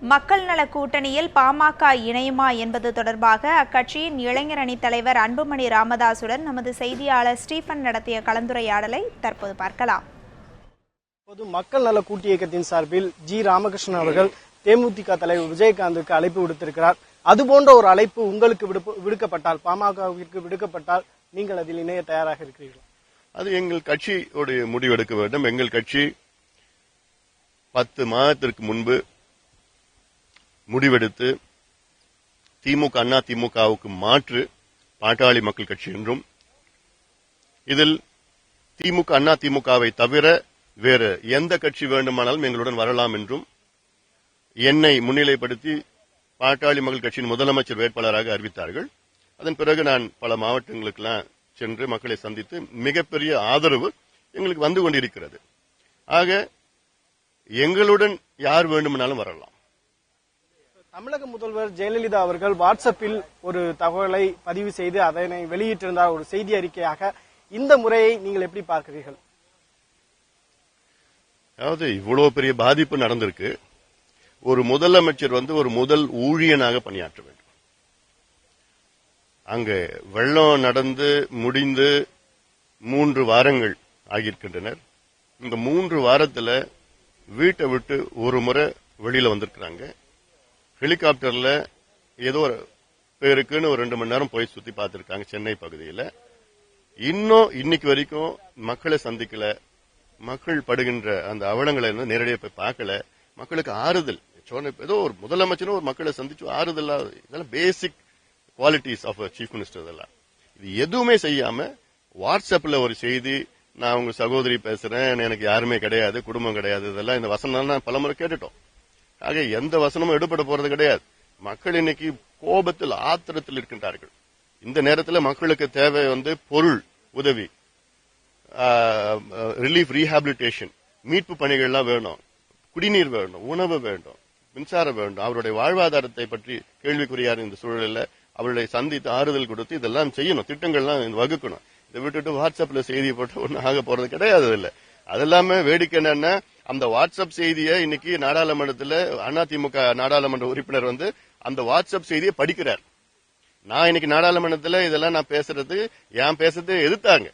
மக்கள் நல கூட்டணியில் பாமக இணையுமா என்பது தொடர்பாக அக்கட்சியின் இளைஞர் அணி தலைவர் அன்புமணி ராமதாசுடன் நமது செய்தியாளர் ஸ்டீபன் நடத்திய கலந்துரையாடலை தற்போது பார்க்கலாம். மக்கள் நல கூட்டு இயக்கத்தின் சார்பில் ஜி ராமகிருஷ்ணன் அவர்கள் தேமுதிக தலைவர் விஜயகாந்துக்கு அழைப்பு விடுத்திருக்கிறார். அதுபோன்ற ஒரு அழைப்பு உங்களுக்கு விடுக்கப்பட்டால், பாமகவிற்கு விடுக்கப்பட்டால் நீங்கள் அதில் இணைய தயாராக இருக்கிறீர்கள்? அது எங்கள் கட்சியோடைய முடிவெடுக்க வேண்டும். எங்கள் கட்சி 10 மாதத்திற்கு முன்பு முடிவெடுத்து திமுக அண்ணா திமுகவுக்கு மாற்று பாட்டாளி மக்கள் கட்சி என்றும், இதில் திமுக அண்ணா திமுகவை தவிர வேறு எந்த கட்சி வேண்டுமானாலும் எங்களுடன் வரலாம் என்றும் என்னை முன்னிலைப்படுத்தி பாட்டாளி மக்கள் கட்சியின் முதலமைச்சர் வேட்பாளராக அறிவித்தார்கள். அதன் பிறகு நான் பல மாவட்டங்களுக்கெல்லாம் சென்று மக்களை சந்தித்து மிகப்பெரிய ஆதரவு எங்களுக்கு வந்து கொண்டிருக்கிறது. ஆக எங்களுடன் யார் வேண்டுமானாலும் வரலாம். தமிழக முதல்வர் ஜெயலலிதா அவர்கள் வாட்ஸ்அப்பில் ஒரு தகவலை பதிவு செய்து அதனை வெளியிட்டிருந்தார் ஒரு செய்தி அறிக்கையாக. இந்த முறையை நீங்கள் எப்படி பார்க்கிறீர்கள்? அதாவது இவ்வளவு பெரிய பாதிப்பு நடந்திருக்கு. ஒரு முதலமைச்சர் ஒரு முதல் ஊழியனாக பணியாற்ற வேண்டும். அங்க வெள்ளம் நடந்து முடிந்து 3 வாரங்கள் ஆகியிருக்கின்றனர். இந்த 3 வாரத்துல வீட்டை விட்டு ஒரு முறை வெளியில வந்திருக்கிறாங்க. ஹெலிகாப்டர்ல ஏதோ பேருக்குன்னு ஒரு 2 மணி நேரம் போய் சுத்தி பார்த்திருக்காங்க சென்னை பகுதியில. இன்னும் இன்னைக்கு வரைக்கும் மக்களை சந்திக்கல. மக்கள் படுகின்ற அந்த அவலங்களை நேரடியாக போய் பார்க்கல. மக்களுக்கு ஆறுதல் ஏதோ ஒரு முதலமைச்சரும் ஒரு மக்களை சந்திச்சு ஆறுதல், இதெல்லாம் பேசிக் குவாலிட்டிஸ் ஆஃப் சீஃப் மினிஸ்டர். இதெல்லாம் இது எதுவுமே செய்யாம வாட்ஸ்அப்ல ஒரு செய்தி, நான் உங்க சகோதரி பேசுறேன், எனக்கு யாருமே கிடையாது, குடும்பம் கிடையாது, இதெல்லாம் இந்த வசனம் பலமுறை கேட்டுட்டோம். ஆக எந்த வசனமும் எடுபட போறது கிடையாது. மக்கள் இன்னைக்கு கோபத்தில் ஆத்திரத்தில் இருக்கின்றார்கள். இந்த நேரத்தில் மக்களுக்கு தேவை பொருள் உதவி, ரிலீஃப், ரீஹாபிலிட்டேஷன், மீட்பு பணிகள்லாம் வேணும், குடிநீர் வேணும், உணவு வேண்டும், மின்சாரம் வேண்டும். அவருடைய வாழ்வாதாரத்தை பற்றி கேள்விக்குறியார் இந்த சூழலில் அவர்களை சந்தித்து ஆறுதல் கொடுத்து இதெல்லாம் செய்யணும், திட்டங்கள்லாம் வகுக்கணும். இதை விட்டுட்டு வாட்ஸ்அப்ல செய்தி போட்டு ஒன்னும் ஆக போறது கிடையாது. இல்ல அதெல்லாமே வேடிக்கை என்னன்னா, அந்த வாட்ஸ்அப் செய்தியை இன்னைக்கு நாடாளுமன்றத்தில் அதிமுக நாடாளுமன்ற உறுப்பினர் அந்த வாட்ஸ்அப் செய்தியை படிக்கிறார். நான் இன்னைக்கு நாடாளுமன்றத்தில் இதெல்லாம் நான் பேசுறது எதிர்த்தாங்க.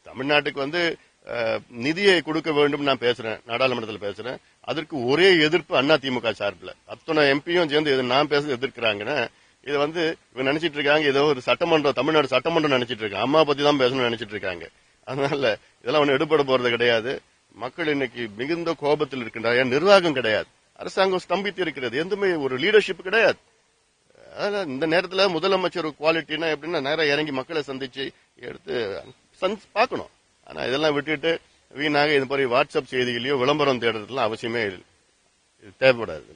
தமிழ்நாட்டுக்கு நிதியை கொடுக்க வேண்டும் நான் பேசுறேன், நாடாளுமன்றத்தில் பேசுறேன். அதற்கு ஒரே எதிர்ப்பு அதிமுக சார்பில் அத்தனை எம்பியும் சேர்ந்து நான் பேச எதிர்க்கிறாங்கன்னா, இது இவங்க நினைச்சிட்டு இருக்காங்க ஏதோ ஒரு சட்டமன்றம், தமிழ்நாடு சட்டமன்றம் நினைச்சிட்டு இருக்காங்க, அம்மா பத்தி தான் பேசணும்னு நினைச்சிட்டு இருக்காங்க. அதனால இதெல்லாம் ஒன்னும் எடுபட போறது கிடையாது. மக்கள் இன்னைக்கு மிகுந்த கோபத்தில் இருக்கின்றாங்க. நிர்வாகம் கிடையாது, அரசாங்கம் ஸ்தம்பித்து இருக்கிறது, எதுவுமே ஒரு லீடர்ஷிப் கிடையாது. அதனால இந்த நேரத்தில் முதலமைச்சர் குவாலிட்டினா எப்படின்னா, நேரம் இறங்கி மக்களை சந்திச்சு எடுத்து பார்க்கணும். ஆனா இதெல்லாம் விட்டுட்டு வீணாக இது மாதிரி வாட்ஸ்அப் செய்திகளையோ விளம்பரம் தேடுறதுலாம் அவசியமே தேவைப்படாது.